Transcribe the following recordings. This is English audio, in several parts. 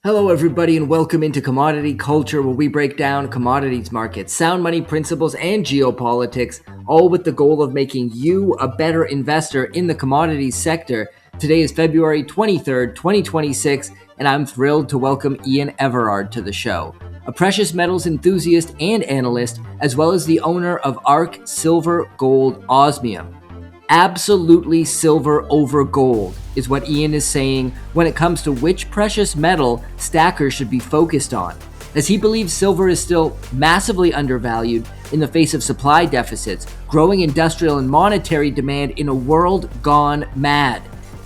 Hello, everybody, and welcome into Commodity Culture, where we break down commodities markets, sound money principles, and geopolitics, all with the goal of making you a better investor in the commodities sector. Today is February 23rd, 2026, and I'm thrilled to welcome Ian Everard to the show, a precious metals enthusiast and analyst, as well as the owner of ARC Silver Gold Osmium. Absolutely silver over gold is what Ian is saying when it comes to which precious metal stackers should be focused on, as he believes silver is still massively undervalued in the face of supply deficits, growing industrial and monetary demand in a world gone mad.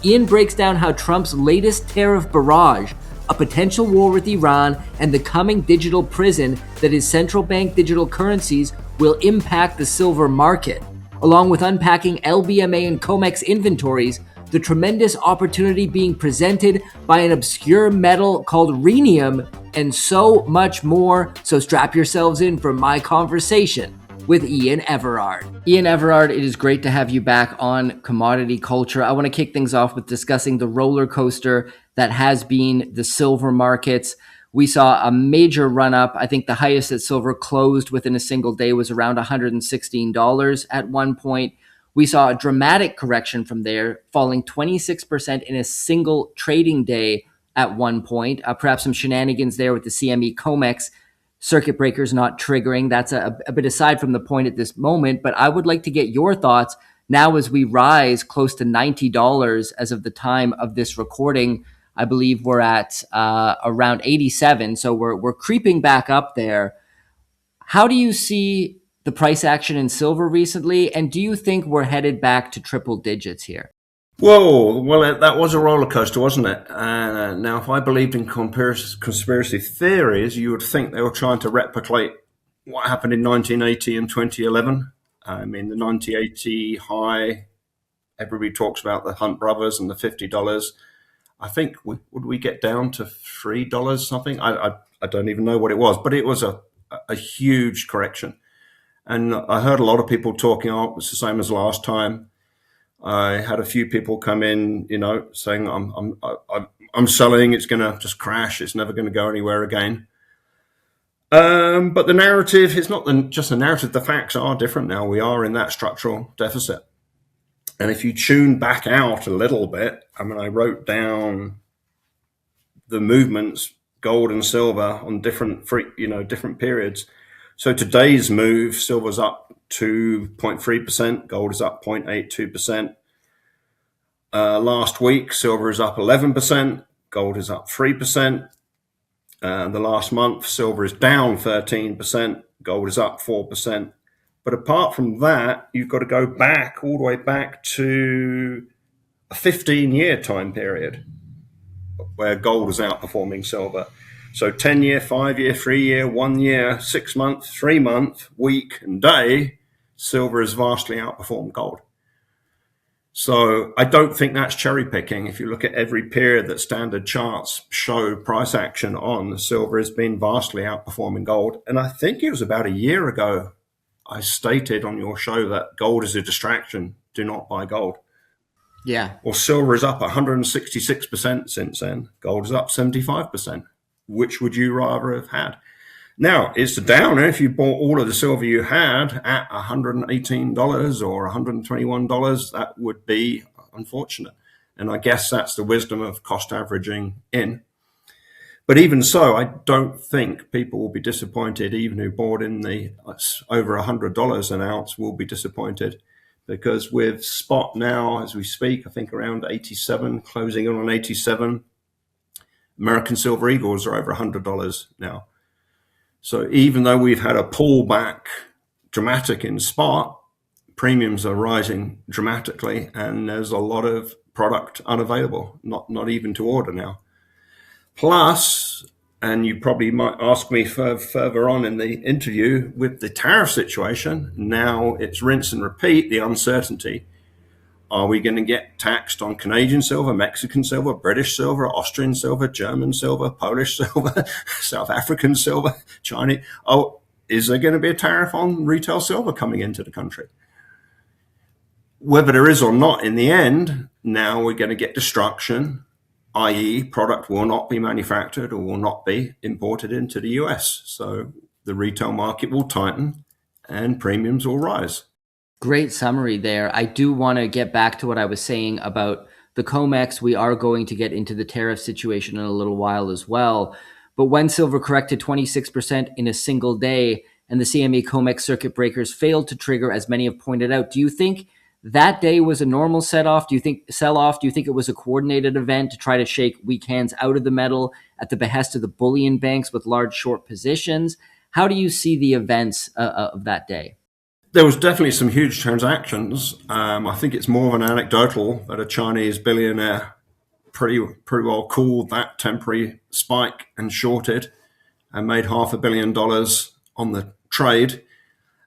Ian breaks down how Trump's latest tariff barrage, a potential war with Iran, and the coming digital prison that is central bank digital currencies will impact the silver market, along with unpacking LBMA and COMEX inventories, the tremendous opportunity being presented by an obscure metal called Rhenium, and so much more. So strap yourselves in for my conversation with Ian Everard. Ian Everard, it is great to have you back on Commodity Culture. I want to kick things off with discussing the roller coaster that has been the silver markets. We saw a major run up. I think the highest that silver closed within a single day was around $116 at one point. We saw a dramatic correction from there, falling 26% in a single trading day at one point. Perhaps some shenanigans there with the CME COMEX circuit breakers not triggering. That's a bit aside from the point at this moment, but I would like to get your thoughts now as we rise close to $90 as of the time of this recording. I believe we're at around 87, so we're creeping back up there. How do you see the price action in silver recently, and do you think we're headed back to triple digits here? Whoa, well, that was a roller coaster, wasn't it? Now, if I believed in conspiracy theories, you would think they were trying to replicate what happened in 1980 and 2011. I mean, the 1980 high, everybody talks about the Hunt brothers and the $50. I think, would we get down to $3 something? I don't even know what it was, but it was a huge correction. And I heard a lot of people talking, oh, it's the same as last time. I had a few people come in, saying I'm selling. It's going to just crash. It's never going to go anywhere again. But the narrative is not just the narrative. The facts are different now. We are in that structural deficit. And if you tune back out a little bit, I wrote down the movements, gold and silver, on different periods. So today's move, silver's up 2.3%, gold is up 0.82%. Last week, silver is up 11%, gold is up 3%. The last month, silver is down 13%, gold is up 4%. But apart from that, you've got to go back, all the way back to a 15-year time period where gold is outperforming silver. So 10-year, 5-year, 3-year, 1 year, 6 month, 3 month, week, and day, silver has vastly outperformed gold. So I don't think that's cherry picking. If you look at every period that standard charts show price action on, silver has been vastly outperforming gold. And I think it was about a year ago I stated on your show that gold is a distraction. Do not buy gold. Yeah. Well, silver is up 166% since then. Gold is up 75%. Which would you rather have had? Now, it's a downer if you bought all of the silver you had at $118 or $121. That would be unfortunate. And I guess that's the wisdom of cost averaging in. But even so, I don't think people will be disappointed. Even who bought in the over $100 an ounce will be disappointed, because with spot now, as we speak, I think around 87, closing in on 87. American Silver Eagles are over $100 now. So even though we've had a pullback dramatic in spot, premiums are rising dramatically, and there's a lot of product unavailable, not even to order now. Plus, and you probably might ask me further on in the interview, with the tariff situation, now it's rinse and repeat, the uncertainty. Are we going to get taxed on Canadian silver, Mexican silver, British silver, Austrian silver, German silver, Polish silver, South African silver, Chinese? Oh, is there going to be a tariff on retail silver coming into the country? Whether there is or not, in the end, now we're going to get destruction i.e. product will not be manufactured or will not be imported into the US. So the retail market will tighten and premiums will rise. Great summary there. I do want to get back to what I was saying about the COMEX. We are going to get into the tariff situation in a little while as well. But when silver corrected 26% in a single day and the CME COMEX circuit breakers failed to trigger, as many have pointed out, do you think that day was a normal sell-off? Do you think it was a coordinated event to try to shake weak hands out of the metal at the behest of the bullion banks with large short positions? How do you see the events of that day? There was definitely some huge transactions. I think it's more of an anecdotal that a Chinese billionaire pretty well called that temporary spike and shorted and made $500 million on the trade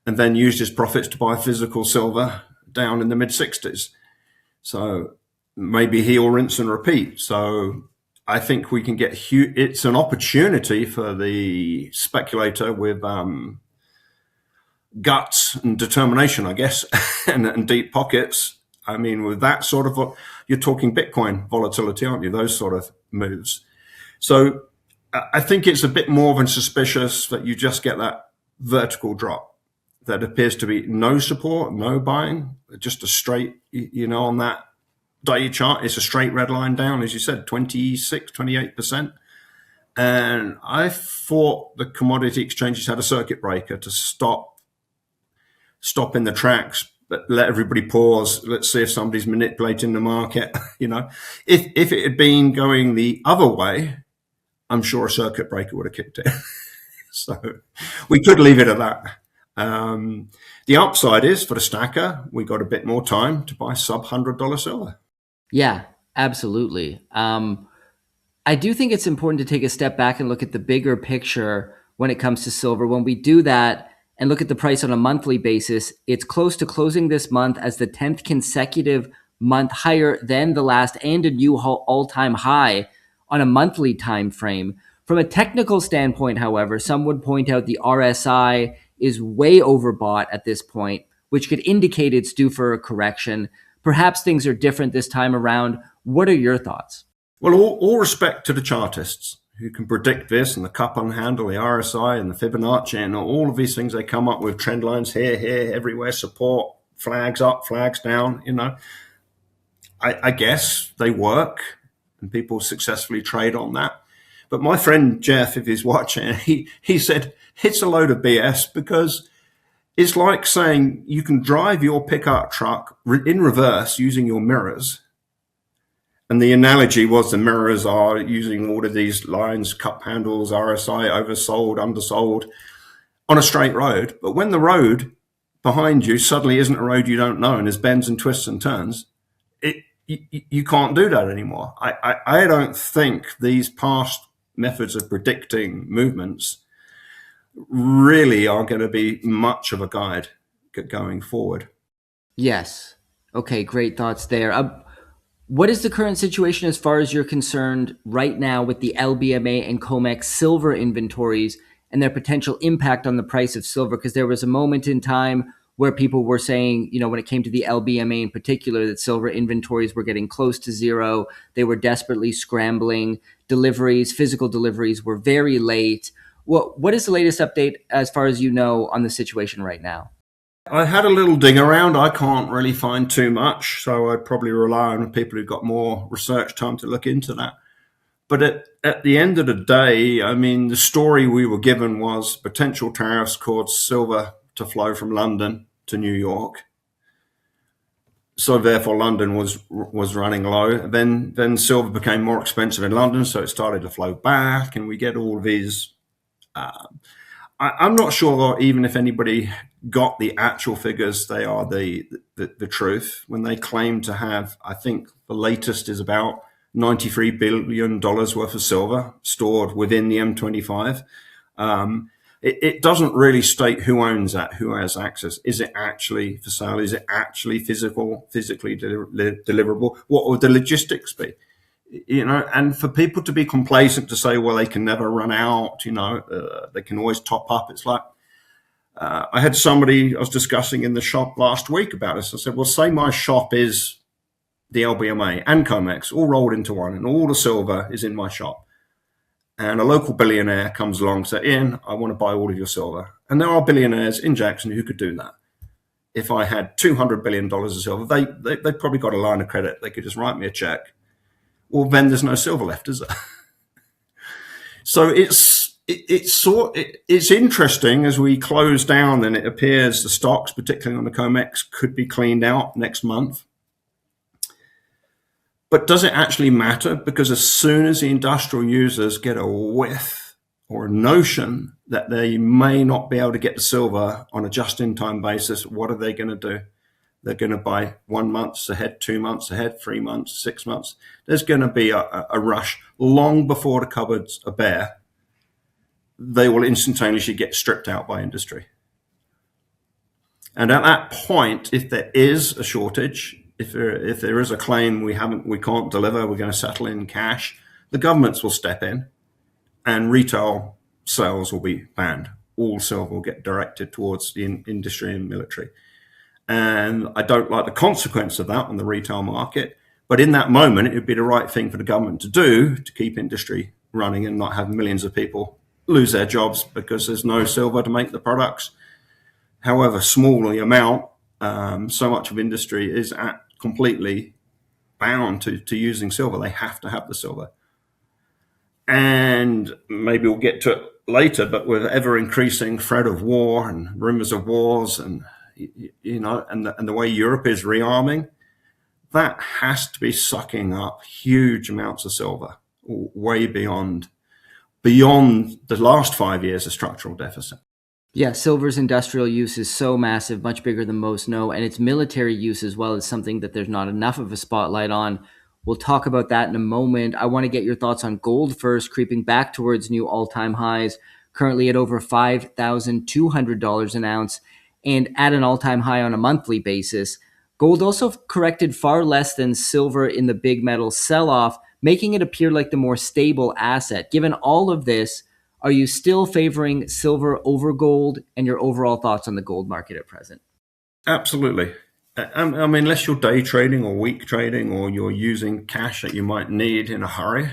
and then used his profits to buy physical silver down in the mid-60s. So maybe he'll rinse and repeat. So I think we can get it's an opportunity for the speculator with guts and determination, I guess, and deep pockets. I mean, with that sort of, you're talking Bitcoin volatility, aren't you? Those sort of moves. So I think it's a bit more than suspicious that you just get that vertical drop that appears to be no support, no buying, just a straight, on that day chart, it's a straight red line down, as you said, 28%. And I thought the commodity exchanges had a circuit breaker to stop in the tracks, but let everybody pause. Let's see if somebody's manipulating the market. If it had been going the other way, I'm sure a circuit breaker would have kicked it. So we could leave it at that. The upside is for the stacker, we got a bit more time to buy sub $100 silver. Yeah, absolutely. I do think it's important to take a step back and look at the bigger picture when it comes to silver. When we do that and look at the price on a monthly basis, it's close to closing this month as the 10th consecutive month higher than the last and a new all-time high on a monthly time frame. From a technical standpoint, however, some would point out the RSI is way overbought at this point, which could indicate it's due for a correction. Perhaps things are different this time around. What are your thoughts? Well, all respect to the chartists who can predict this and the cup on handle, the RSI and the Fibonacci and all of these things. They come up with trend lines here, everywhere, support, flags up, flags down. I guess they work and people successfully trade on that. But my friend Jeff, if he's watching, he said it's a load of BS because it's like saying you can drive your pickup truck in reverse using your mirrors. And the analogy was the mirrors are using all of these lines, cup handles, RSI, oversold, undersold, on a straight road. But when the road behind you suddenly isn't a road you don't know and there's bends and twists and turns, you can't do that anymore. I don't think these past methods of predicting movements really are going to be much of a guide going forward. Yes. Okay, great thoughts there. What is the current situation as far as you're concerned right now with the LBMA and COMEX silver inventories and their potential impact on the price of silver? Because there was a moment in time where people were saying, when it came to the LBMA in particular, that silver inventories were getting close to zero. They were desperately scrambling. Physical deliveries were very late. What is the latest update as far as you know on the situation right now? I had a little dig around. I can't really find too much, so I'd probably rely on people who've got more research time to look into that. But at the end of the day, I mean, the story we were given was potential tariffs caused silver to flow from London to New York. So therefore, London was running low. Then silver became more expensive in London, so it started to flow back, and we get all these. I'm not sure even if anybody got the actual figures. They are the truth when they claim to have. I think the latest is about $93 billion worth of silver stored within the M25. It doesn't really state who owns that, who has access. Is it actually for sale? Is it actually physically deliverable? What would the logistics be? And for people to be complacent to say, well, they can never run out, they can always top up. It's like, I had somebody I was discussing in the shop last week about this. I said, well, say my shop is the LBMA and COMEX all rolled into one, and all the silver is in my shop. And a local billionaire comes along and says, Ian, I want to buy all of your silver. And there are billionaires in Jackson who could do that. If I had $200 billion of silver, they probably got a line of credit. They could just write me a check. Well, then there's no silver left, is there? So it's interesting as we close down, and it appears the stocks, particularly on the COMEX, could be cleaned out next month. But does it actually matter? Because as soon as the industrial users get a whiff or a notion that they may not be able to get the silver on a just-in-time basis, what are they going to do? They're going to buy 1 month ahead, 2 months ahead, 3 months, 6 months. There's going to be a rush long before the cupboards are bare. They will instantaneously get stripped out by industry. And at that point, if there is a shortage, if there is a claim we can't deliver, we're going to settle in cash, the governments will step in and retail sales will be banned. All silver will get directed towards the industry and military. And I don't like the consequence of that on the retail market. But in that moment, it would be the right thing for the government to do to keep industry running and not have millions of people lose their jobs because there's no silver to make the products. However small the amount, so much of industry is completely bound to using silver. They have to have the silver. And maybe we'll get to it later, but with ever increasing threat of war and rumors of wars and the way Europe is rearming, that has to be sucking up huge amounts of silver, way beyond the last 5 years of structural deficit. Yeah, silver's industrial use is so massive, much bigger than most know, and its military use as well is something that there's not enough of a spotlight on. We'll talk about that in a moment. I want to get your thoughts on gold first, creeping back towards new all-time highs, currently at over $5,200 an ounce, and at an all-time high on a monthly basis. Gold also corrected far less than silver in the big metal sell-off, making it appear like the more stable asset. Given all of this, are you still favoring silver over gold, and your overall thoughts on the gold market at present? Absolutely. I mean, unless you're day trading or week trading or you're using cash that you might need in a hurry,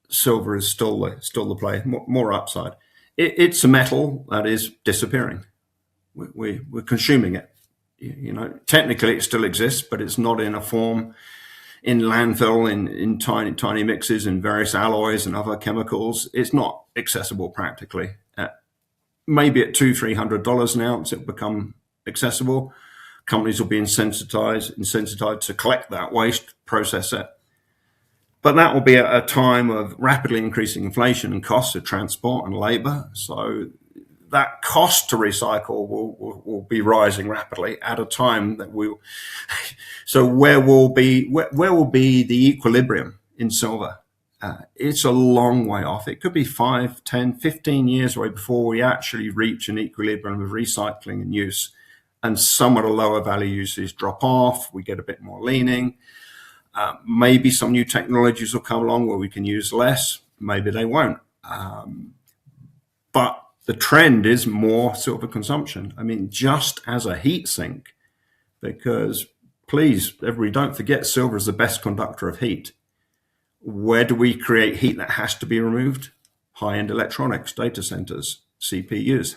silver is still the play, more upside. It's a metal that is disappearing. We're consuming it. Technically it still exists, but it's not in a form in landfill, in tiny mixes, in various alloys and other chemicals. It's not accessible practically. Maybe at $200-300 an ounce, it'll become accessible. Companies will be incentivized to collect that waste, process it. But that will be at a time of rapidly increasing inflation and costs of transport and labor. So that cost to recycle will be rising rapidly at a time that so where will be the equilibrium in silver? It's a long way off. It could be 5, 10, 15 years away before we actually reach an equilibrium of recycling and use. And some of the lower value uses drop off. We get a bit more leaning. Maybe some new technologies will come along where we can use less. Maybe they won't. But the trend is more silver consumption. I mean, just as a heat sink, because please, everybody, don't forget silver is the best conductor of heat. Where do we create heat that has to be removed? High-end electronics, data centers, CPUs.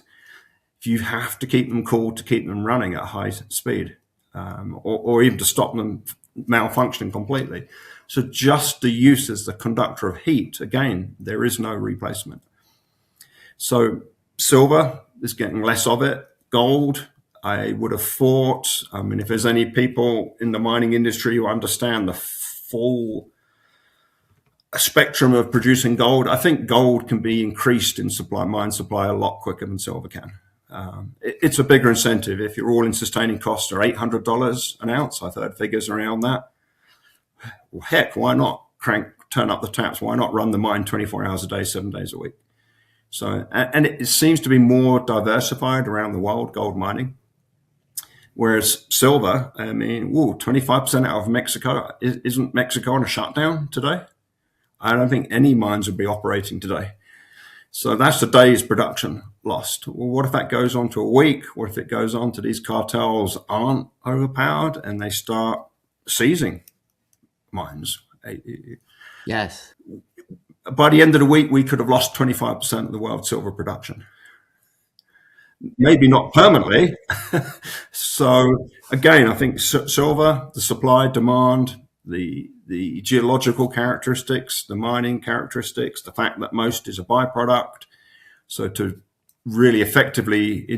You have to keep them cool to keep them running at high speed, or even to stop them malfunctioning completely. So just the use as the conductor of heat, again, there is no replacement. So silver is getting less of it. Gold, I would have thought, if there's any people in the mining industry who understand the full spectrum of producing gold, I think gold can be increased in mine supply a lot quicker than silver can. It's a bigger incentive. If your all-in sustaining costs are $800 an ounce, I've heard figures around that. Well, heck, why not turn up the taps? Why not run the mine 24 hours a day, 7 days a week? So, and it seems to be more diversified around the world, gold mining. Whereas silver, 25% out of Mexico. Isn't Mexico on a shutdown today? I don't think any mines would be operating today. So that's a day's production lost. Well, what if that goes on to a week? What if it goes on to these cartels aren't overpowered and they start seizing mines. Yes. By the end of the week, we could have lost 25% of the world's silver production. Maybe not permanently. So again, I think silver, the supply, demand, the geological characteristics, the mining characteristics, the fact that most is a byproduct. So to really effectively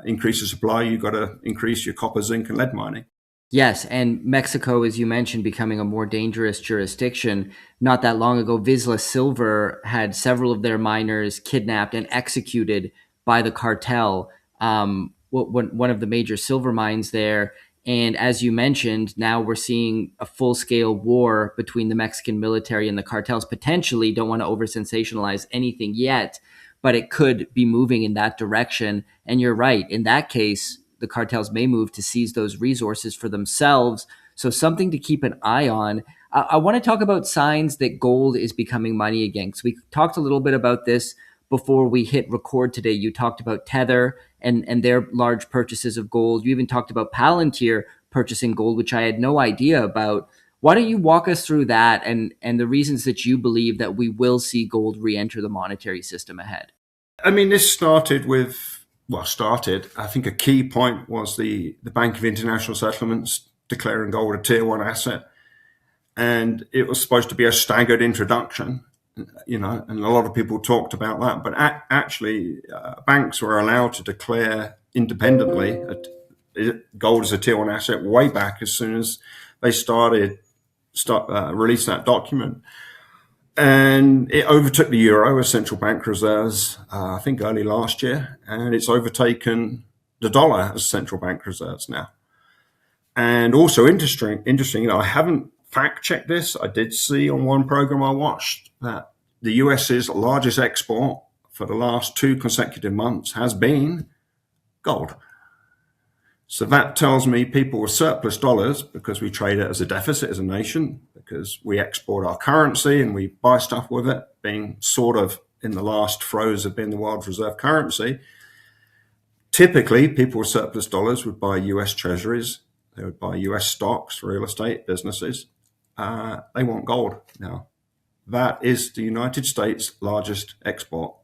increase the supply, you've got to increase your copper, zinc, and lead mining. Yes, and Mexico, as you mentioned, becoming a more dangerous jurisdiction. Not that long ago, Vizsla Silver had several of their miners kidnapped and executed by the cartel, one of the major silver mines there. And as you mentioned, now we're seeing a full-scale war between the Mexican military and the cartels. Potentially, don't want to over-sensationalize anything yet, but it could be moving in that direction. And you're right. In that case, the cartels may move to seize those resources for themselves. So something to keep an eye on. I want to talk about signs that gold is becoming money again. So we talked a little bit about this before we hit record today. You talked about Tether and their large purchases of gold. You even talked about Palantir purchasing gold, which I had no idea about. Why don't you walk us through that and the reasons that you believe that we will see gold re-enter the monetary system ahead? I mean, this started, I think a key point was the Bank of International Settlements declaring gold a tier 1 asset. And it was supposed to be a staggered introduction, and a lot of people talked about that. But actually, banks were allowed to declare independently gold as a tier 1 asset way back as soon as they released that document. And it overtook the euro as central bank reserves, I think early last year, and it's overtaken the dollar as central bank reserves now. And also interesting, I haven't fact-checked this. I did see on one program I watched that the US's largest export for the last 2 consecutive months has been gold. So that tells me people with surplus dollars, because we trade it as a deficit as a nation, because we export our currency and we buy stuff with it, being sort of in the last throes of being the world's reserve currency. Typically, people with surplus dollars would buy US treasuries, they would buy US stocks, real estate, businesses. They want gold now. That is the United States' largest export.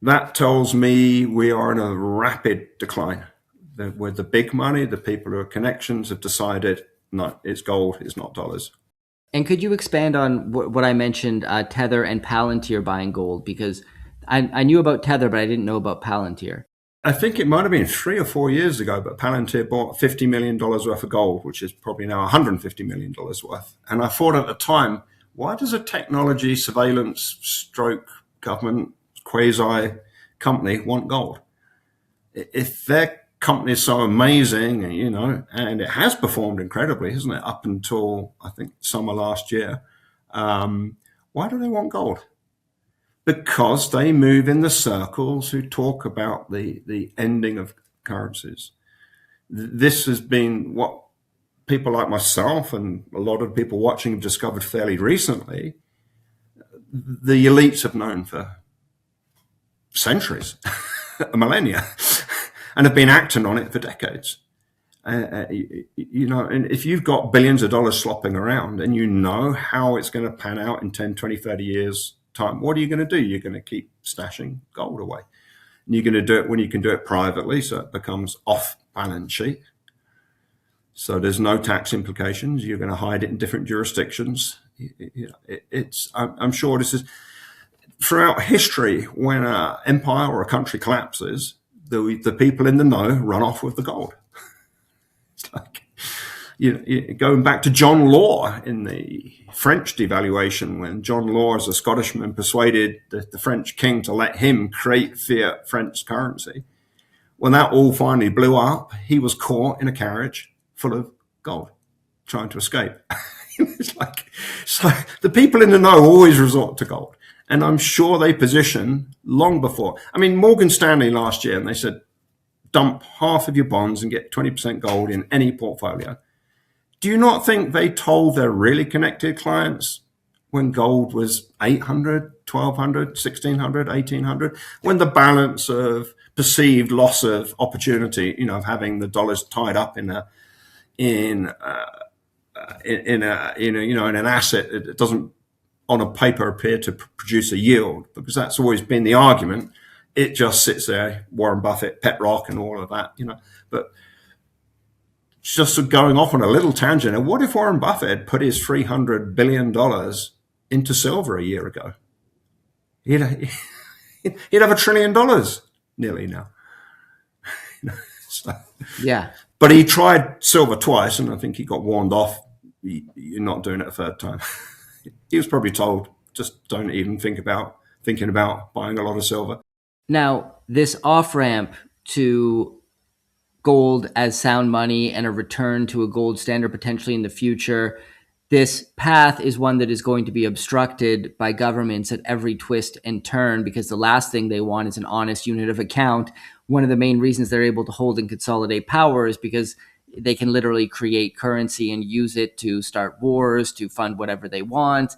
That tells me we are in a rapid decline. With the big money, the people who have connections have decided, no, it's gold, it's not dollars. And could you expand on what I mentioned, Tether and Palantir buying gold? Because I knew about Tether, but I didn't know about Palantir. I think it might have been 3 or 4 years ago, but Palantir bought $50 million worth of gold, which is probably now $150 million worth. And I thought at the time, why does a technology surveillance stroke government quasi company want gold? If their company is so amazing, and it has performed incredibly, hasn't it, up until I think summer last year, why do they want gold? Because they move in the circles who talk about the ending of currencies. This has been what people like myself and a lot of people watching have discovered fairly recently. The elites have known for centuries, millennia, and have been acting on it for decades. And if you've got billions of dollars slopping around and you know how it's going to pan out in 10, 20, 30 years time, what are you going to do? You're going to keep stashing gold away. And you're going to do it when you can do it privately, so it becomes off balance sheet. So there's no tax implications. You're going to hide it in different jurisdictions. I'm sure this is throughout history, when an empire or a country collapses, the people in the know run off with the gold. It's like, going back to John Law in the French devaluation, when John Law, as a Scottishman, persuaded the French king to let him create fiat French currency. When that all finally blew up, he was caught in a carriage full of gold, trying to escape. It's like, so the people in the know always resort to gold. And I'm sure they position long before. I mean, Morgan Stanley last year, and they said, dump half of your bonds and get 20% gold in any portfolio. Do you not think they told their really connected clients when gold was 800, 1200, 1600, 1800, when the balance of perceived loss of opportunity, of having the dollars tied up in a in an asset that doesn't on a paper appear to produce a yield, because that's always been the argument. It just sits there, Warren Buffett, pet rock, and all of that, But just going off on a little tangent, and what if Warren Buffett had put his $300 billion into silver a year ago? He'd have $1 trillion nearly now. So, Yeah. but he tried silver twice, and I think he got warned off. You're not doing it a third time. He was probably told, just don't even thinking about buying a lot of silver. Now, this off-ramp to gold as sound money and a return to a gold standard potentially in the future, this path is one that is going to be obstructed by governments at every twist and turn, because the last thing they want is an honest unit of account. One of the main reasons they're able to hold and consolidate power is because they can literally create currency and use it to start wars, to fund whatever they want.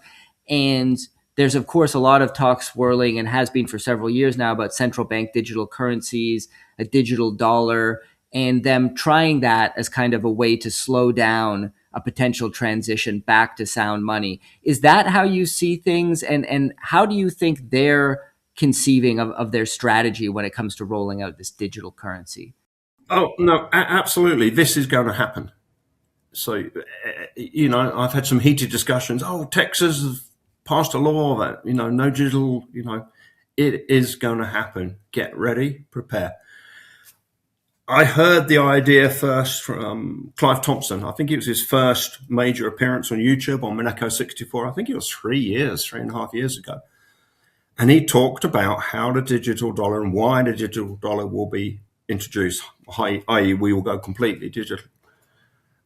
And there's, of course, a lot of talk swirling, and has been for several years now, about central bank digital currencies, a digital dollar, and them trying that as kind of a way to slow down a potential transition back to sound money. Is that how you see things? And how do you think they're conceiving of their strategy when it comes to rolling out this digital currency? Oh, no, absolutely. This is going to happen. So, I've had some heated discussions. Oh, Texas has passed a law that, no digital, it is going to happen. Get ready, prepare. I heard the idea first from Clive Thompson. I think it was his first major appearance on YouTube on Monaco 64. I think it was 3.5 years ago. And he talked about how the digital dollar and why the digital dollar will be introduced, i.e. we will go completely digital.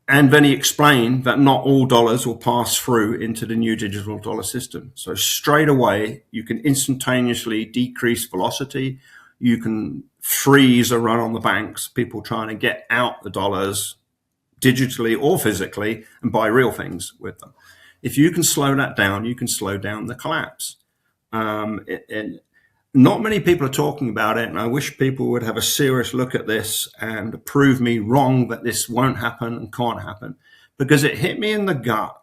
And then he explained that not all dollars will pass through into the new digital dollar system. So straight away, you can instantaneously decrease velocity. You can freeze a run on the banks, people trying to get out the dollars digitally or physically and buy real things with them. If you can slow that down, you can slow down the collapse. And not many people are talking about it, and I wish people would have a serious look at this and prove me wrong that this won't happen and can't happen, because it hit me in the gut,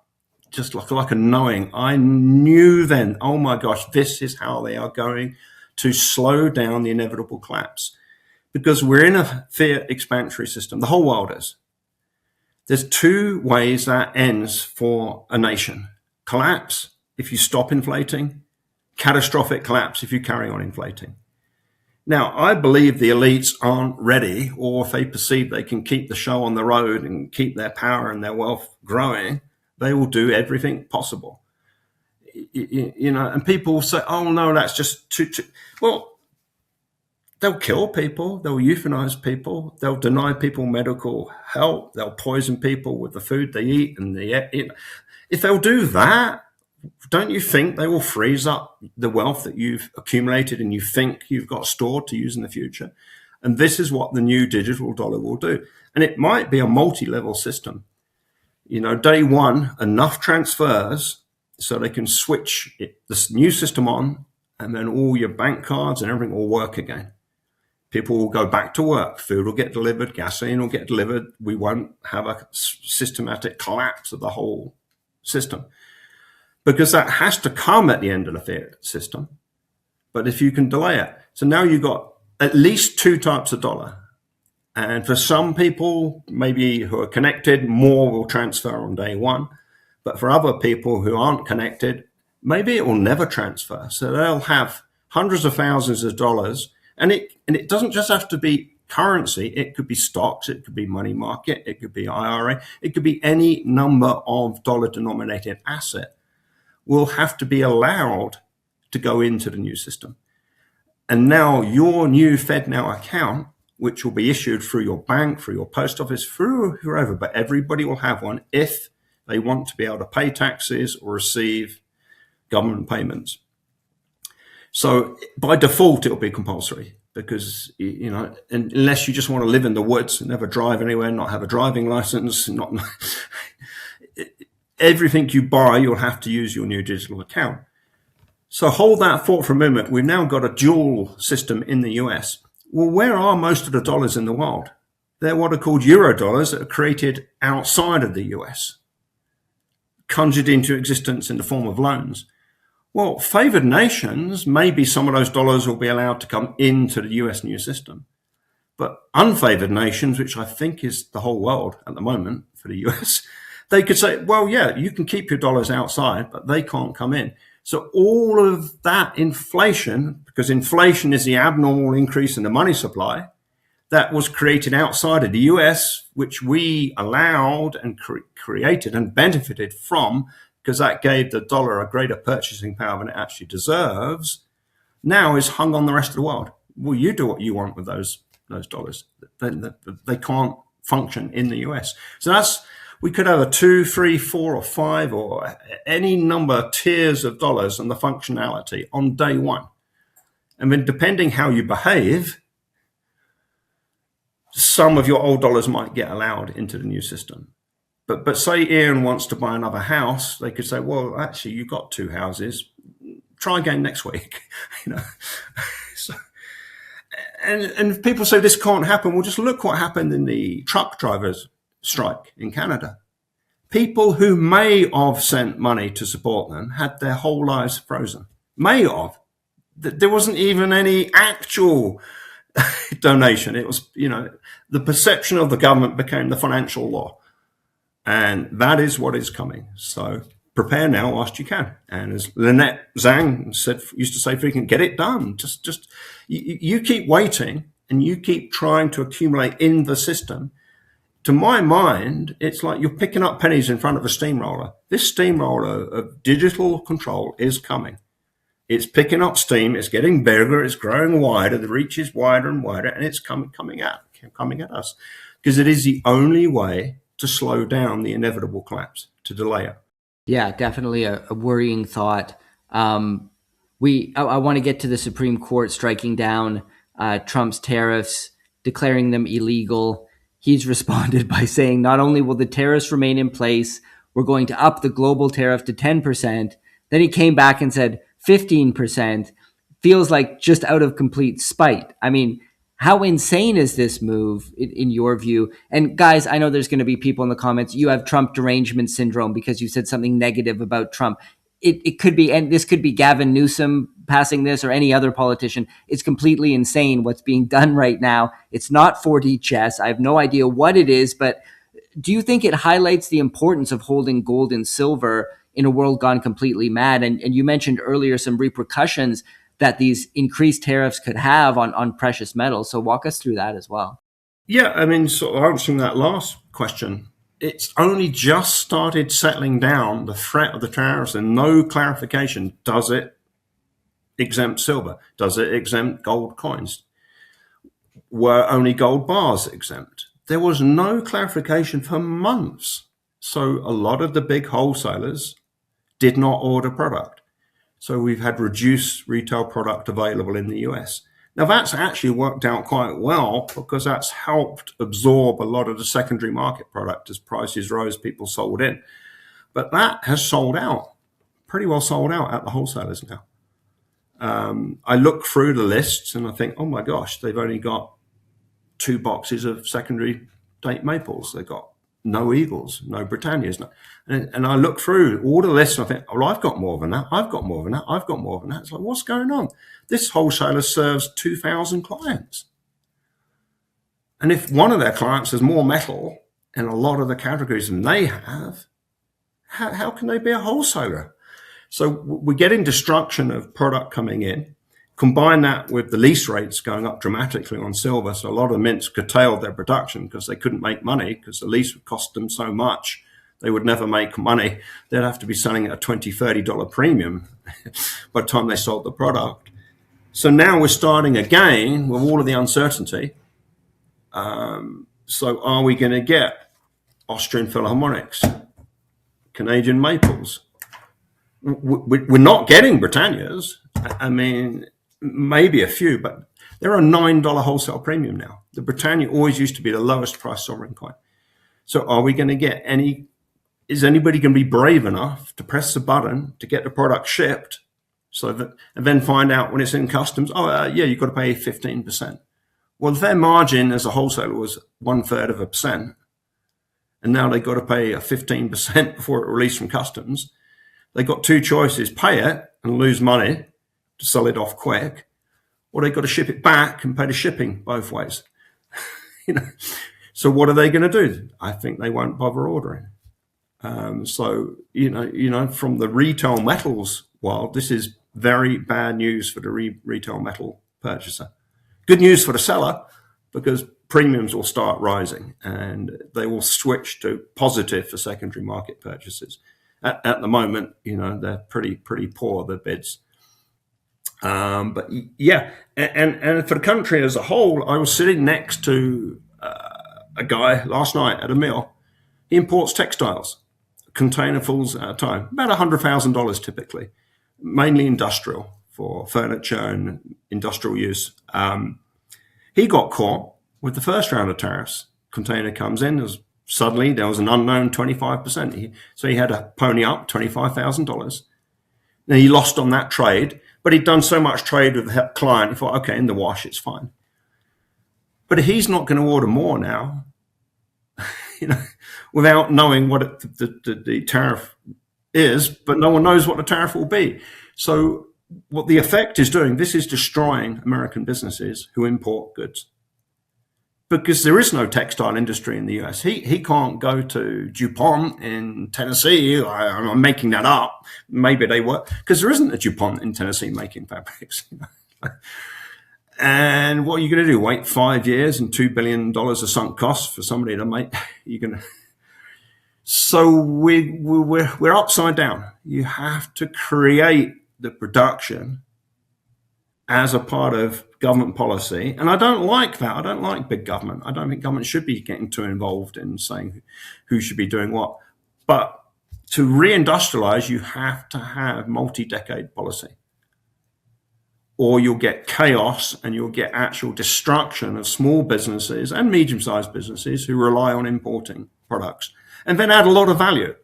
just like a knowing. I knew then, oh my gosh, this is how they are going to slow down the inevitable collapse, because we're in a fiat expansionary system. The whole world is. There's two ways that ends for a nation: collapse if you stop inflating, catastrophic collapse if you carry on inflating. Now, I believe the elites aren't ready, or if they perceive they can keep the show on the road and keep their power and their wealth growing, they will do everything possible. And people will say, oh no, that's just too. Well, they'll kill people, they'll euthanize people, they'll deny people medical help, they'll poison people with the food they eat. And if they'll do that, don't you think they will freeze up the wealth that you've accumulated and you think you've got stored to use in the future? And this is what the new digital dollar will do. And it might be a multi-level system. Day one, enough transfers so they can switch this new system on, and then all your bank cards and everything will work again. People will go back to work. Food will get delivered. Gasoline will get delivered. We won't have a systematic collapse of the whole system, because that has to come at the end of the fiat system. But if you can delay it. So now you've got at least two types of dollar. And for some people, maybe who are connected, more will transfer on day one. But for other people who aren't connected, maybe it will never transfer. So they'll have hundreds of thousands of dollars. And it doesn't just have to be currency. It could be stocks. It could be money market. It could be IRA. It could be any number of dollar-denominated asset will have to be allowed to go into the new system. And now your new FedNow account, which will be issued through your bank, through your post office, through whoever, but everybody will have one if they want to be able to pay taxes or receive government payments. So by default, it'll be compulsory, because, unless you just want to live in the woods and never drive anywhere, not have a driving license, not everything you buy, you'll have to use your new digital account. So hold that thought for a moment. We've now got a dual system in the US. Well, where are most of the dollars in the world? They're what are called Eurodollars that are created outside of the US, conjured into existence in the form of loans. Well, favored nations, maybe some of those dollars will be allowed to come into the US new system. But unfavored nations, which I think is the whole world at the moment for the US, they could say, well, yeah, you can keep your dollars outside, but they can't come in. So all of that inflation, because inflation is the abnormal increase in the money supply, that was created outside of the US, which we allowed and created and benefited from, because that gave the dollar a greater purchasing power than it actually deserves, now is hung on the rest of the world. Well, you do what you want with those dollars. They can't function in the US. So we could have a 2, 3, 4, or 5, or any number of tiers of dollars and the functionality on day one. And then depending how you behave, some of your old dollars might get allowed into the new system. But say Ian wants to buy another house, they could say, well, actually, you've got 2 houses. Try again next week. So, and people say this can't happen. Well, just look what happened in the truck drivers' strike in Canada. People who may have sent money to support them had their whole lives frozen. May have. There wasn't even any actual donation. It was, the perception of the government became the financial law. And that is what is coming. So prepare now whilst you can. And as Lynette Zhang used to say, if we can get it done, just you keep waiting and you keep trying to accumulate in the system. To my mind, it's like you're picking up pennies in front of a steamroller. This steamroller of digital control is coming. It's picking up steam. It's getting bigger. It's growing wider. The reach is wider and wider, and it's coming at us, because it is the only way to slow down the inevitable collapse, to delay it. Yeah, definitely a worrying thought. I want to get to the Supreme Court striking down Trump's tariffs, declaring them illegal. He's responded by saying not only will the tariffs remain in place, we're going to up the global tariff to 10%. Then he came back and said 15%. Feels like just out of complete spite. I mean, how insane is this move in your view? And guys, I know there's going to be people in the comments, you have Trump derangement syndrome because you said something negative about Trump. It could be, and this could be Gavin Newsom passing this or any other politician. It's completely insane what's being done right now. It's not 4D chess. I have no idea what it is, but do you think it highlights the importance of holding gold and silver in a world gone completely mad? And you mentioned earlier some repercussions that these increased tariffs could have on precious metals. So walk us through that as well. Yeah, I mean, sort of answering that last question, it's only just started settling down, the threat of the tariffs, and no clarification. Does it exempt silver? Does it exempt gold coins? Were only gold bars exempt? There was no clarification for months. So a lot of the big wholesalers did not order product. So we've had reduced retail product available in the US. Now that's actually worked out quite well, because that's helped absorb a lot of the secondary market product. As prices rose, people sold in. But that has sold out, pretty well sold out at the wholesalers now. I look through the lists and I think, oh my gosh, they've only got 2 boxes of secondary date maples. They've got no Eagles, no Britannias. No. And I look through all the lists and I think, well, I've got more than that. I've got more than that. I've got more than that. It's like, what's going on? This wholesaler serves 2,000 clients. And if one of their clients has more metal in a lot of the categories than they have, how can they be a wholesaler? So we're getting destruction of product coming in. Combine that with the lease rates going up dramatically on silver. So a lot of mints curtailed their production because they couldn't make money, because the lease would cost them so much. They would never make money. They'd have to be selling at a $20, $30 premium by the time they sold the product. So now we're starting again with all of the uncertainty. So are we going to get Austrian Philharmonics, Canadian Maples? We're not getting Britannias. I mean, maybe a few, but they're a $9 wholesale premium now. The Britannia always used to be the lowest price sovereign coin. So are we going to get any? Is anybody going to be brave enough to press the button to get the product shipped, so that, and then find out when it's in customs, yeah, you've got to pay 15%. Well, their margin as a wholesaler was 1/3%, and now they've got to pay a 15% before it released from customs. They got two choices: pay it and lose money to sell it off quick, or they got to ship it back and pay the shipping both ways. So what are they going to do? I think they won't bother ordering. So from the retail metals world, this is very bad news for the retail metal purchaser. Good news for the seller, because premiums will start rising and they will switch to positive for secondary market purchases. At the moment, they're pretty poor, the bids. But yeah, and for the country as a whole, I was sitting next to a guy last night at a mill. He imports textiles, containerfuls at a time, about $100,000 typically, mainly industrial for furniture and industrial use. He got caught with the first round of tariffs. Container comes in, suddenly there was an unknown 25%. So he had to pony up $25,000. Now he lost on that trade, but he'd done so much trade with the client, he thought, okay, in the wash, it's fine. But he's not going to order more now, without knowing what the tariff is, but no one knows what the tariff will be. So what the effect is doing, this is destroying American businesses who import goods. Because there is no textile industry in the US. He can't go to DuPont in Tennessee. I'm making that up. Maybe they were, because there isn't a DuPont in Tennessee making fabrics. And what are you going to do? Wait 5 years and $2 billion of sunk costs for somebody to make? So we're upside down. You have to create the production as a part of government policy. And I don't like that. I don't like big government. I don't think government should be getting too involved in saying who should be doing what. But to reindustrialize, you have to have multi-decade policy, or you'll get chaos and you'll get actual destruction of small businesses and medium-sized businesses who rely on importing products and then add a lot of value.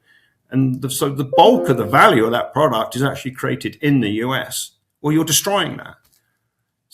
And so the bulk of the value of that product is actually created in the US, or you're destroying that.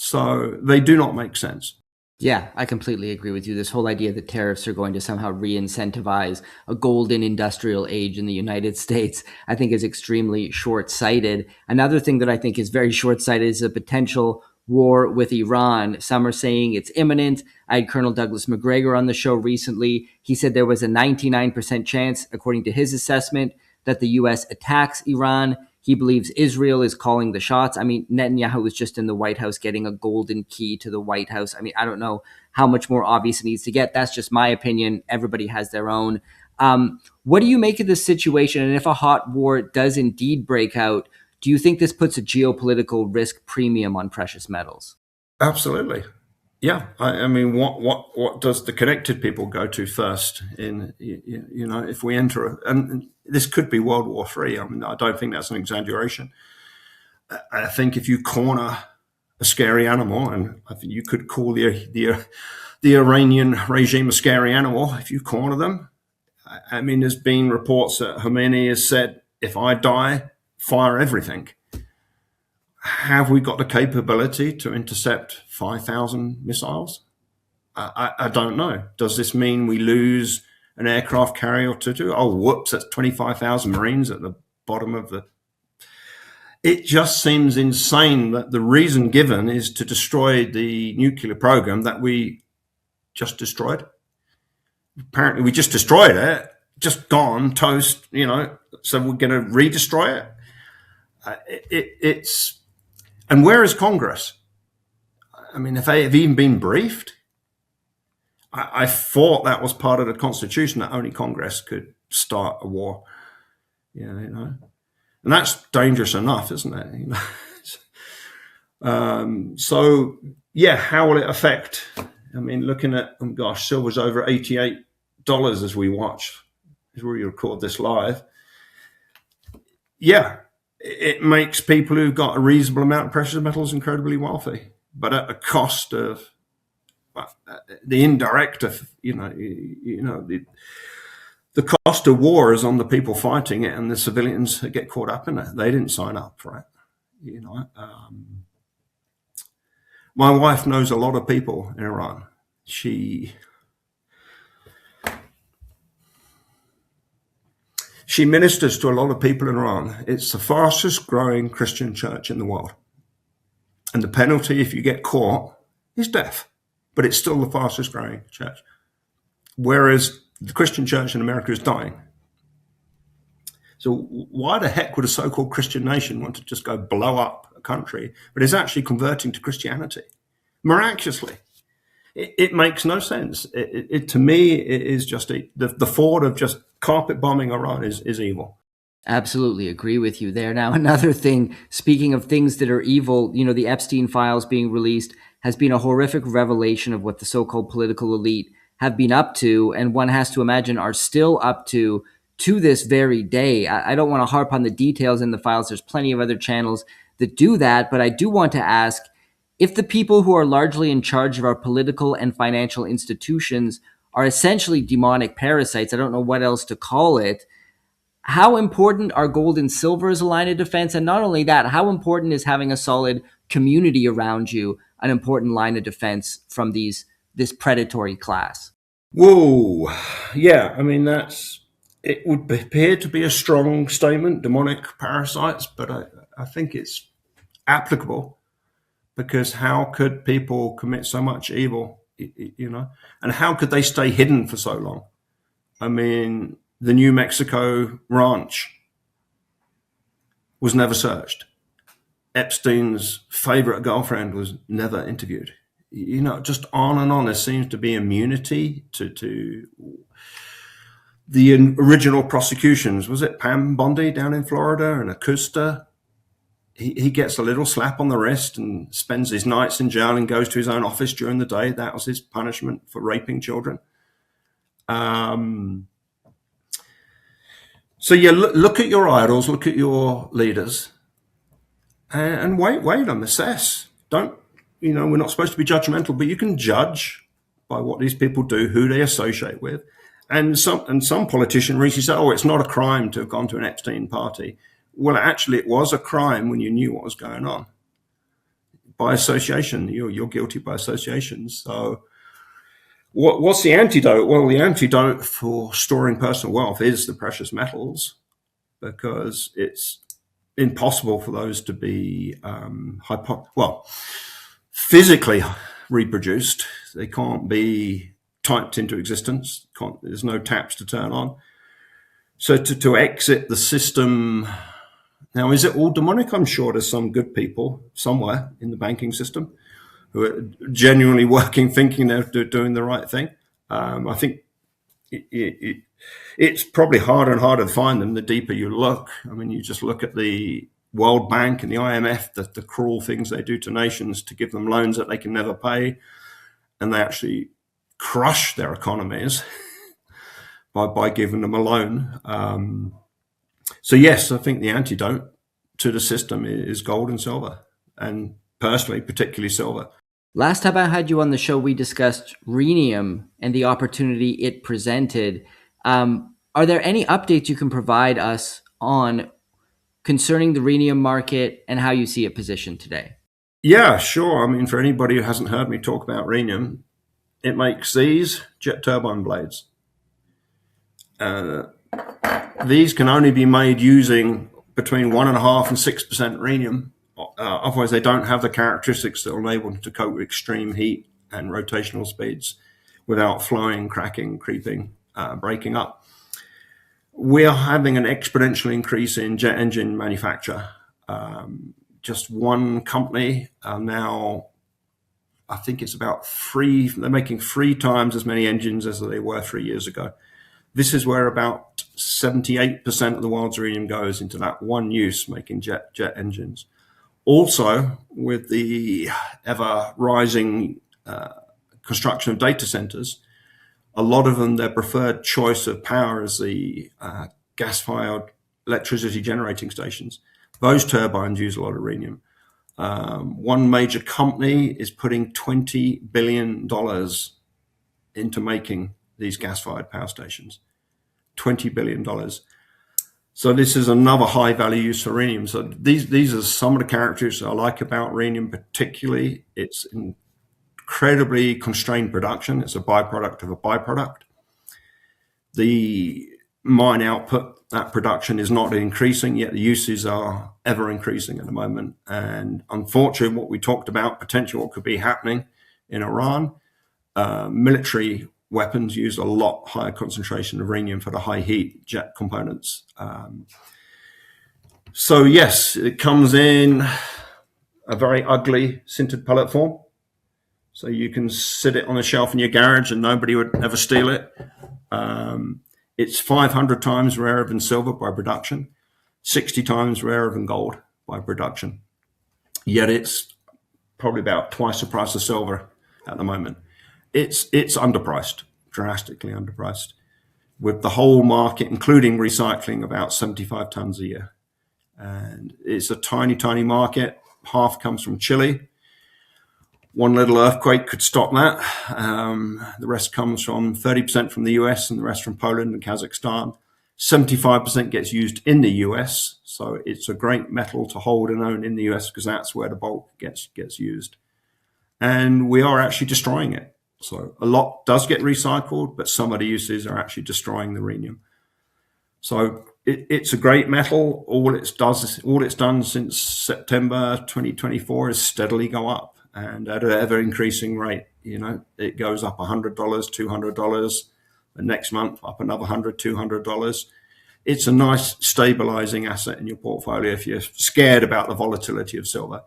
So they do not make sense. Yeah, I completely agree with you. This whole idea that tariffs are going to somehow re-incentivize a golden industrial age in the United States, I think is extremely short-sighted. Another thing that I think is very short-sighted is a potential war with Iran. Some are saying it's imminent. I had Colonel Douglas McGregor on the show recently. He said there was a 99% chance, according to his assessment, that the U.S. attacks Iran. He believes Israel is calling the shots. I mean, Netanyahu was just in the White House getting a golden key to the White House. I mean, I don't know how much more obvious it needs to get. That's just my opinion. Everybody has their own. What do you make of this situation? And if a hot war does indeed break out, do you think this puts a geopolitical risk premium on precious metals? Absolutely. Yeah. I mean, what does the connected people go to first in, if we enter, and this could be World War III. I mean, I don't think that's an exaggeration. I think if you corner a scary animal, and I think you could call the Iranian regime a scary animal, if you corner them. I mean, there's been reports that Khomeini has said, if I die, fire everything. Have we got the capability to intercept 5,000 missiles? I don't know. Does this mean we lose an aircraft carrier to two? Oh, whoops, that's 25,000 Marines at the bottom of the... It just seems insane that the reason given is to destroy the nuclear program that we just destroyed. Apparently we just destroyed it, just gone, toast, so we're going to re-destroy it. It's... And where is Congress? I mean, if they have even been briefed, I thought that was part of the Constitution, that only Congress could start a war. And that's dangerous enough, isn't it? So, yeah, how will it affect? I mean, looking at, silver's over $88 as we record this live. Yeah. It makes people who've got a reasonable amount of precious metals incredibly wealthy, but at the cost of the indirect, the cost of war is on the people fighting it and the civilians that get caught up in it. They didn't sign up for it. My wife knows a lot of people in Iran. She ministers to a lot of people in Iran. It's the fastest growing Christian church in the world. And the penalty if you get caught is death. But it's still the fastest growing church. Whereas the Christian church in America is dying. So why the heck would a so-called Christian nation want to just go blow up a country, but is actually converting to Christianity miraculously? It makes no sense. To me, it is just the thought of just carpet bombing Iran is evil. Absolutely agree with you there. Now, another thing, speaking of things that are evil, the Epstein files being released has been a horrific revelation of what the so-called political elite have been up to, and one has to imagine are still up to this very day. I don't want to harp on the details in the files. There's plenty of other channels that do that, but I do want to ask, if the people who are largely in charge of our political and financial institutions are essentially demonic parasites, I don't know what else to call it, how important are gold and silver as a line of defense? And not only that, how important is having a solid community around you an important line of defense from this predatory class? Whoa. Yeah, I mean, it would appear to be a strong statement, demonic parasites, but I think it's applicable, because how could people commit so much evil, and how could they stay hidden for so long? I mean, the New Mexico ranch was never searched. Epstein's favorite girlfriend was never interviewed. Just on and on. There seems to be immunity to the original prosecutions. Was it Pam Bondi down in Florida and Acosta? He gets a little slap on the wrist and spends his nights in jail and goes to his own office during the day. That was his punishment for raping children. So yeah, look at your idols, look at your leaders, and wait them, assess. Don't, we're not supposed to be judgmental, but you can judge by what these people do, who they associate with. And some politician recently said, it's not a crime to have gone to an Epstein party. Well, actually, it was a crime when you knew what was going on. By association, you're guilty by association. So what's the antidote? Well, the antidote for storing personal wealth is the precious metals, because it's impossible for those to be physically reproduced. They can't be typed into existence. There's no taps to turn on. So to exit the system. Now, is it all demonic? I'm sure there's some good people somewhere in the banking system who are genuinely working, thinking they're doing the right thing. I think it's probably harder and harder to find them the deeper you look. I mean, you just look at the World Bank and the IMF, the cruel things they do to nations to give them loans that they can never pay, and they actually crush their economies by giving them a loan. So yes, I think the antidote to the system is gold and silver, and personally, particularly silver. Last time I had you on the show, we discussed Rhenium and the opportunity it presented. Are there any updates you can provide us on concerning the Rhenium market and how you see it positioned today? Yeah, sure. I mean, for anybody who hasn't heard me talk about Rhenium, it makes these jet turbine blades. These can only be made using between 1.5% and 6% rhenium. Otherwise, they don't have the characteristics that will enable them to cope with extreme heat and rotational speeds without flowing, cracking, creeping, breaking up. We're having an exponential increase in jet engine manufacture. Just one company now, I think it's about they're making 3 times as many engines as they were 3 years ago. This is where about 78% of the world's rhenium goes, into that one use, making jet engines. Also, with the ever rising construction of data centers, a lot of them, their preferred choice of power is the gas-fired electricity generating stations. Those turbines use a lot of rhenium. One major company is putting $20 billion into making these gas-fired power stations. $20 billion. So this is another high value use for rhenium. So these are some of the characteristics I like about rhenium, particularly it's incredibly constrained production. It's a byproduct of a byproduct. The mine output, that production is not increasing, yet the uses are ever increasing at the moment. And unfortunately, what we talked about, potentially what could be happening in Iran, military weapons use a lot higher concentration of rhenium for the high heat jet components. So yes, it comes in a very ugly sintered pellet form. So you can sit it on a shelf in your garage and nobody would ever steal it. It's 500 times rarer than silver by production, 60 times rarer than gold by production. Yet it's probably about twice the price of silver at the moment. It's underpriced, drastically underpriced, with the whole market, including recycling, about 75 tons a year. And it's a tiny, tiny market. Half comes from Chile. One little earthquake could stop that. The rest comes from 30% from the US and the rest from Poland and Kazakhstan. 75% gets used in the US. So it's a great metal to hold and own in the US because that's where the bulk gets used. And we are actually destroying it. So a lot does get recycled, but some of the uses are actually destroying the rhenium. So it's a great metal. All it's done since September 2024 is steadily go up, and at an ever increasing rate. It goes up $100, $200. The next month up another $100, $200. It's a nice stabilizing asset in your portfolio if you're scared about the volatility of silver.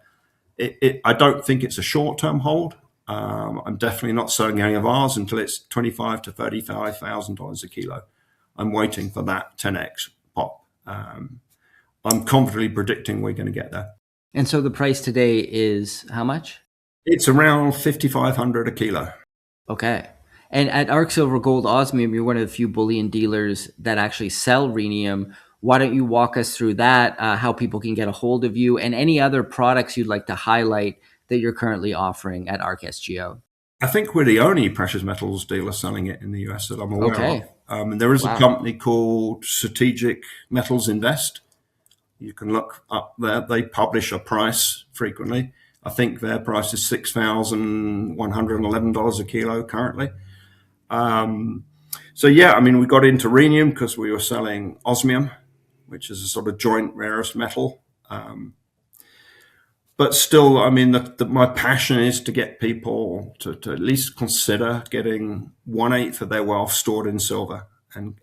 I don't think it's a short-term hold. I'm definitely not selling any of ours until it's $25,000 to $35,000 a kilo. I'm waiting for that 10x pop. I'm confidently predicting we're going to get there. And so the price today is how much? It's around $5,500 a kilo. Okay. And at ARC Silver Gold Osmium, you're one of the few bullion dealers that actually sell rhenium. Why don't you walk us through that, how people can get a hold of you, and any other products you'd like to highlight that you're currently offering at ARC SGO? I think we're the only precious metals dealer selling it in the US that I'm aware of. And there is a company called Strategic Metals Invest. You can look up there. They publish a price frequently. I think their price is $6,111 a kilo currently. So yeah, we got into rhenium because we were selling osmium, which is a sort of joint rarest metal. But still, my passion is to get people to at least consider getting 1/8 of their wealth stored in silver and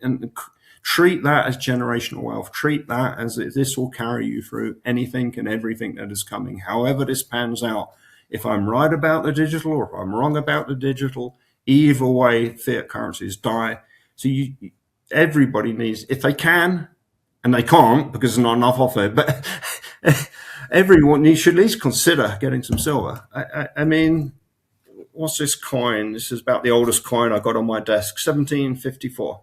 treat that as generational wealth. Treat that as this will carry you through anything and everything that is coming, however this pans out. If I'm right about the digital or if I'm wrong about the digital, either way, fiat currencies die. So everybody needs, if they can, and they can't because there's not enough of it, but everyone should at least consider getting some silver. What's this coin? This is about the oldest coin I got on my desk, 1754.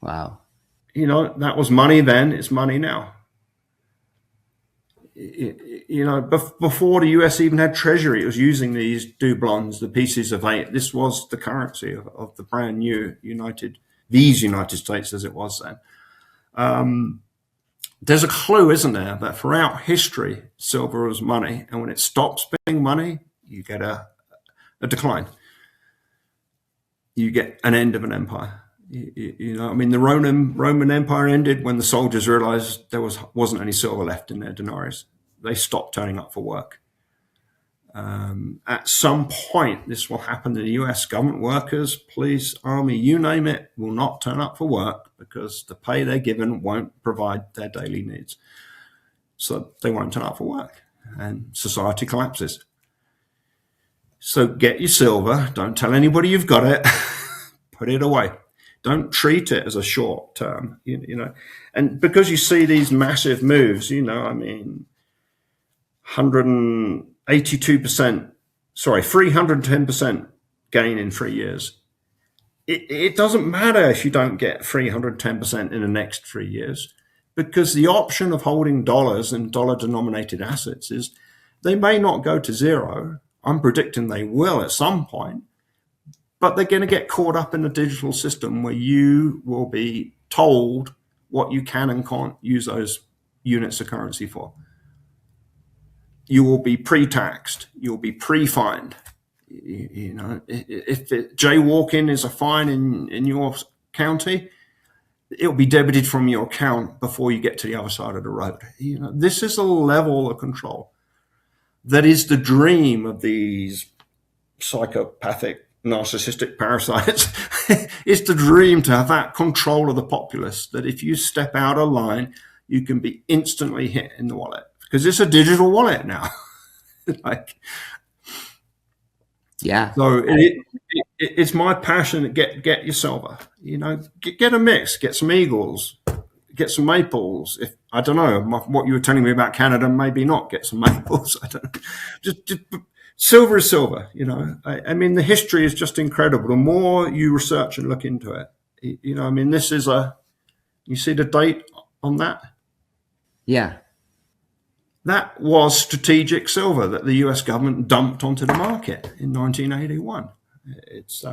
Wow. That was money then, it's money now. Before the US even had treasury, it was using these doublons, the pieces of 8. This was the currency of the brand new United States as it was then. There's a clue, isn't there, that throughout history, silver was money. And when it stops being money, you get a decline. You get an end of an empire. The Roman Empire ended when the soldiers realized there wasn't any silver left in their denaries. They stopped turning up for work. At some point, this will happen to the US government workers, police, army, you name it, will not turn up for work because the pay they're given won't provide their daily needs. So they won't turn up for work and society collapses. So get your silver. Don't tell anybody you've got it. Put it away. Don't treat it as a short term, and because you see these massive moves, 310% gain in 3 years. It doesn't matter if you don't get 310% in the next 3 years, because the option of holding dollars and dollar denominated assets is they may not go to zero. I'm predicting they will at some point. But they're going to get caught up in the digital system where you will be told what you can and can't use those units of currency for. You will be pre-taxed. You'll be pre-fined. You know, if jaywalking is a fine in your county, it'll be debited from your account before you get to the other side of the road. You know, this is a level of control that is the dream of these psychopathic, narcissistic parasites. It's the dream to have that control of the populace, that if you step out of line, you can be instantly hit in the wallet, because it's a digital wallet now. Like, yeah. So it's my passion to get your silver. You know, get a mix, get some eagles, get some maples. If I don't know what you were telling me about Canada, maybe not get some maples. I don't know. Just silver is silver. You know, I mean, the history is just incredible. The more you research and look into it, you know, I mean, this is you see the date on that? Yeah. That was strategic silver that the US government dumped onto the market in 1981. It's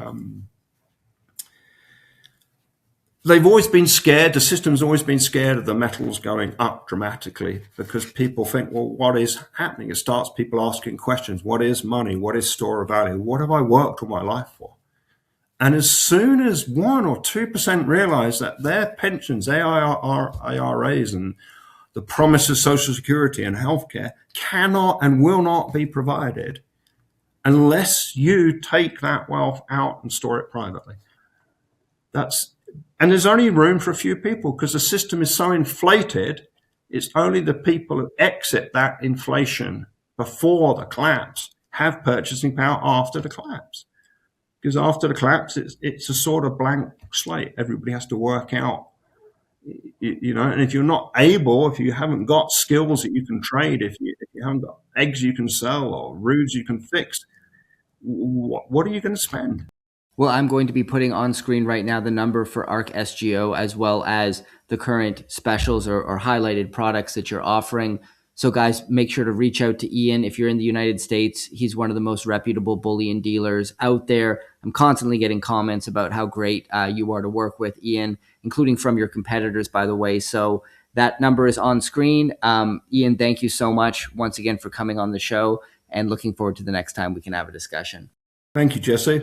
they've always been scared. The system's always been scared of the metals going up dramatically, because people think, well, what is happening? It starts people asking questions. What is money? What is store of value? What have I worked all my life for? And as soon as 1 or 2% realize that their pensions, IRAs, and the promise of Social Security and healthcare cannot and will not be provided unless you take that wealth out and store it privately. And there's only room for a few people, because the system is so inflated. It's only the people who exit that inflation before the collapse have purchasing power after the collapse. Because after the collapse, it's a sort of blank slate. Everybody has to work out, you know, and if you're not able, if you haven't got skills that you can trade, if you haven't got eggs you can sell or roofs you can fix, what are you going to spend? Well, I'm going to be putting on screen right now the number for ARC SGO, as well as the current specials or highlighted products that you're offering. So guys, make sure to reach out to Ian. If you're in the United States, he's one of the most reputable bullion dealers out there. I'm constantly getting comments about how great you are to work with, Ian, including from your competitors, by the way. So that number is on screen. Ian, thank you so much once again for coming on the show, and looking forward to the next time we can have a discussion. Thank you, Jesse.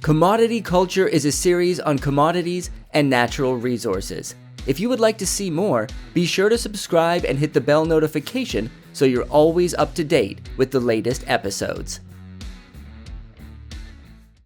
Commodity Culture is a series on commodities and natural resources. If you would like to see more, be sure to subscribe and hit the bell notification so you're always up to date with the latest episodes.